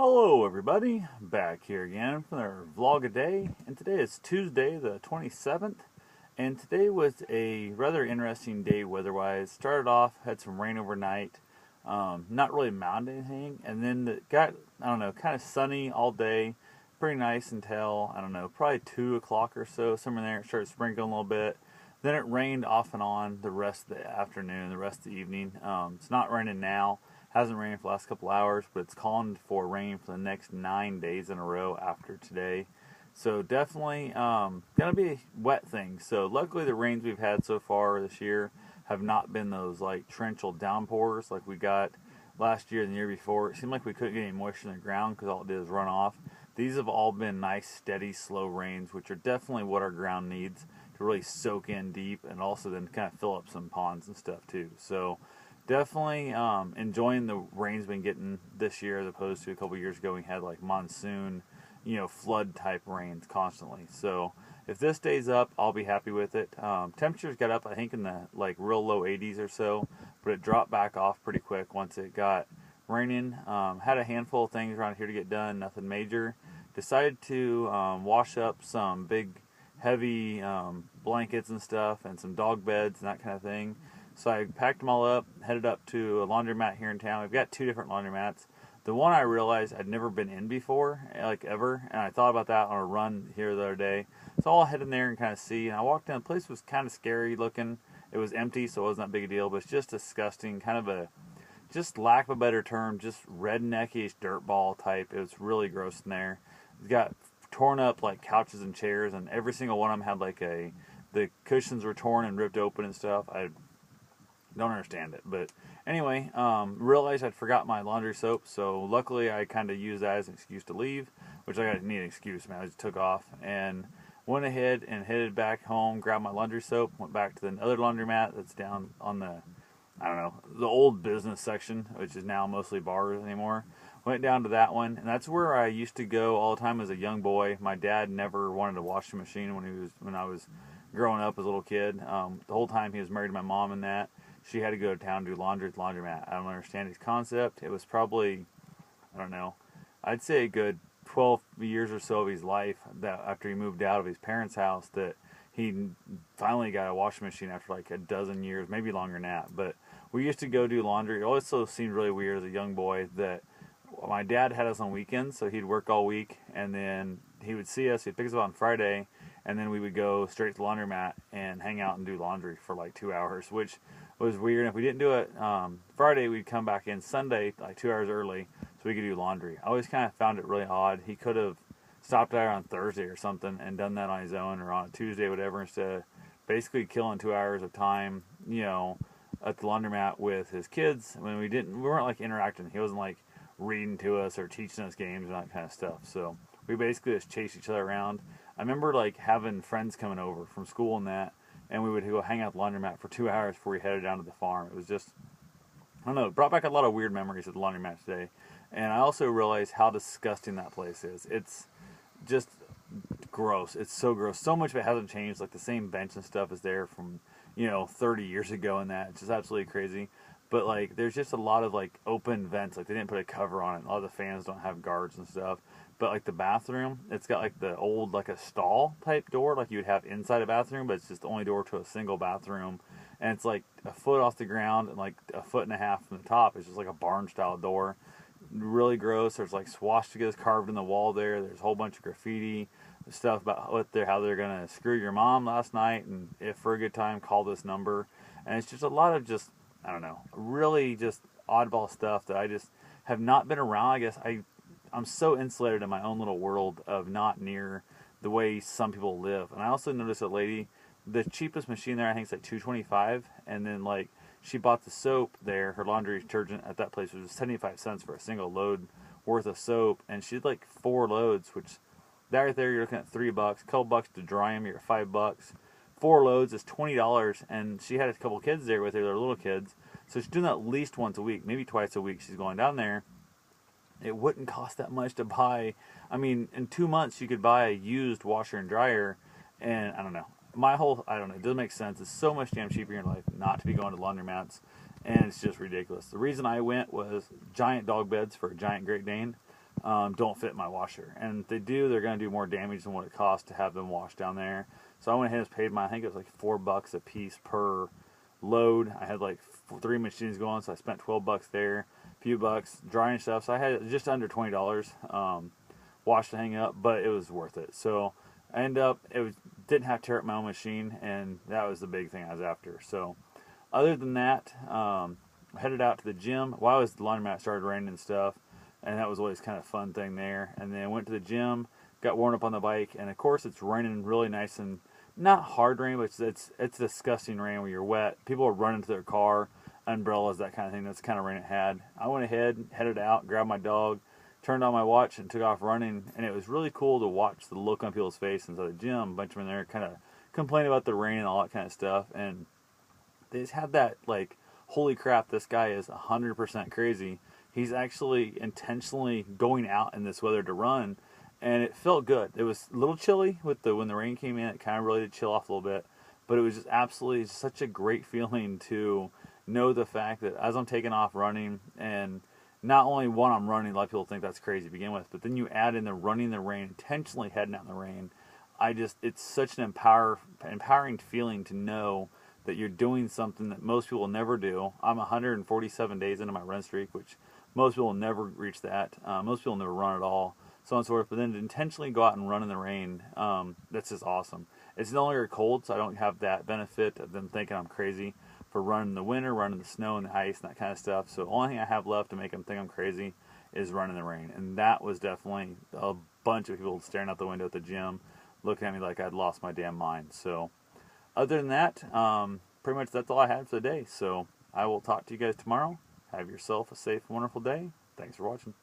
Hello everybody, back here again for our vlog a day, and today is Tuesday the 27th, and today was a rather interesting day weather-wise. Started off, had some rain overnight, not really mounted anything, and then it got, I don't know, kind of sunny all day, pretty nice until, I don't know, probably 2 o'clock or so, somewhere there, it started sprinkling a little bit. Then it rained off and on the rest of the afternoon, the rest of the evening. It's not raining now. Hasn't rained for the last couple hours, but it's calling for rain for the next 9 days in a row after today. So definitely gonna be a wet thing. So luckily the rains we've had so far this year have not been those like torrential downpours like we got last year and the year before. It seemed like we couldn't get any moisture in the ground because all it did is run off. These have all been nice, steady, slow rains, which are definitely what our ground needs to really soak in deep and also then kind of fill up some ponds and stuff too. So definitely enjoying the rain's been getting this year as opposed to a couple years ago we had like monsoon, flood type rains constantly. So if this stays up, I'll be happy with it. Temperatures got up I think in the like real low 80s or so, but it dropped back off pretty quick once it got raining. Had a handful of things around here to get done, nothing major. Decided to wash up some big heavy blankets and stuff and some dog beds and that kind of thing. So I packed them all up, headed up to a laundromat here in town. We've got two different laundromats. The one I realized I'd never been in before, like ever, and I thought about that on a run here the other day. So I'll head in there and kind of see. And I walked in, the place was kind of scary looking. It was empty, so it wasn't that big a deal, but it's just disgusting, kind of a, just lack of a better term, just redneckish dirtball type. It was really gross in there. It's got torn up like couches and chairs, and every single one of them had like the cushions were torn and ripped open and stuff. I don't understand it, but anyway, realized I'd forgot my laundry soap, so luckily I kind of used that as an excuse to leave, which I didn't need an excuse, man. I just took off and went ahead and headed back home, grabbed my laundry soap, went back to the other laundromat that's down on the, I don't know, the old business section, which is now mostly bars anymore. Went down to that one, and that's where I used to go all the time as a young boy. My dad never wanted a washing machine when I was growing up as a little kid. The whole time he was married to my mom and that. She had to go to town and do laundry at the laundromat. I don't understand his concept. It was probably, I don't know, I'd say a good 12 years or so of his life that after he moved out of his parents' house that he finally got a washing machine after like a dozen years, maybe longer than that. But we used to go do laundry. It also seemed really weird as a young boy that my dad had us on weekends, so he'd work all week, and then he would see us, he'd pick us up on Friday, and then we would go straight to the laundromat and hang out and do laundry for like 2 hours, which was weird. And if we didn't do it Friday, we'd come back in Sunday like 2 hours early so we could do laundry. I always kind of found it really odd. He could have stopped there on Thursday or something and done that on his own, or on a Tuesday, whatever, instead of basically killing 2 hours of time, at the laundromat with his kids. I mean, we weren't like interacting. He wasn't like reading to us or teaching us games and that kind of stuff. So we basically just chased each other around. I remember like having friends coming over from school and that, and we would go hang out at the laundromat for 2 hours before we headed down to the farm. It was just, I don't know, it brought back a lot of weird memories of the laundromat today. And I also realized how disgusting that place is. It's just gross. It's so gross. So much of it hasn't changed. Like the same bench and stuff is there from, 30 years ago and that. It's just absolutely crazy. But like there's just a lot of like open vents. Like they didn't put a cover on it. A lot of the fans don't have guards and stuff. But like the bathroom, it's got like the old like a stall type door like you would have inside a bathroom, but it's just the only door to a single bathroom. And it's like a foot off the ground and like a foot and a half from the top. It's just like a barn style door. Really gross. There's like swastikas carved in the wall there. There's a whole bunch of graffiti stuff about how they're gonna screw your mom last night, and if for a good time call this number. And it's just a lot of just, I don't know, really just oddball stuff that I just have not been around. I guess I'm so insulated in my own little world of not near the way some people live. And I also noticed a lady, the cheapest machine there I think is like $2.25, and then like she bought the soap there, her laundry detergent at that place was 75 cents for a single load worth of soap, and she did like 4 loads, which that right there you're looking at $3, a couple bucks to dry them, you're at $5. 4 loads is $20, and she had a couple kids there with her, their little kids, so she's doing that at least once a week, maybe twice a week. She's going down there. It wouldn't cost that much to buy. I mean, in 2 months you could buy a used washer and dryer, and I don't know. I don't know, it doesn't make sense. It's so much damn cheaper in your life not to be going to laundromats, and it's just ridiculous. The reason I went was giant dog beds for a giant Great Dane. don't fit my washer. And if they do, they're going to do more damage than what it costs to have them washed down there. So I went ahead and paid I think it was like $4 a piece per load. I had like 3 machines going, so I spent $12 there, a few bucks drying stuff. So I had just under $20 wash to hang up, but it was worth it. So I ended up, didn't have to tear up my own machine, and that was the big thing I was after. So other than that, I headed out to the gym. While I was at the laundromat, it started raining and stuff, and that was always kind of a fun thing there. And then I went to the gym, got warmed up on the bike, and of course it's raining really nice and not hard rain, but it's disgusting rain where you're wet. People are running to their car, umbrellas, that kind of thing. That's the kind of rain it had. I went ahead, headed out, grabbed my dog, turned on my watch, and took off running. And it was really cool to watch the look on people's face inside the gym. A bunch of them in there kind of complaining about the rain and all that kind of stuff. And they just had that, like, holy crap, this guy is 100% crazy. He's actually intentionally going out in this weather to run. And it felt good. It was a little chilly when the rain came in. It kind of really did chill off a little bit, but it was just absolutely such a great feeling to know the fact that as I'm taking off running, and not only when I'm running, a lot of people think that's crazy to begin with, but then you add in the running in the rain, intentionally heading out in the rain. It's such an empowering feeling to know that you're doing something that most people will never do. I'm 147 days into my run streak, which most people will never reach that. Most people never run at all. So on and so forth, but then to intentionally go out and run in the rain, that's just awesome. It's no longer cold, so I don't have that benefit of them thinking I'm crazy for running in the winter, running in the snow and the ice and that kind of stuff. So the only thing I have left to make them think I'm crazy is running in the rain. And that was definitely a bunch of people staring out the window at the gym, looking at me like I'd lost my damn mind. So other than that, pretty much that's all I had for the day. So I will talk to you guys tomorrow. Have yourself a safe, wonderful day. Thanks for watching.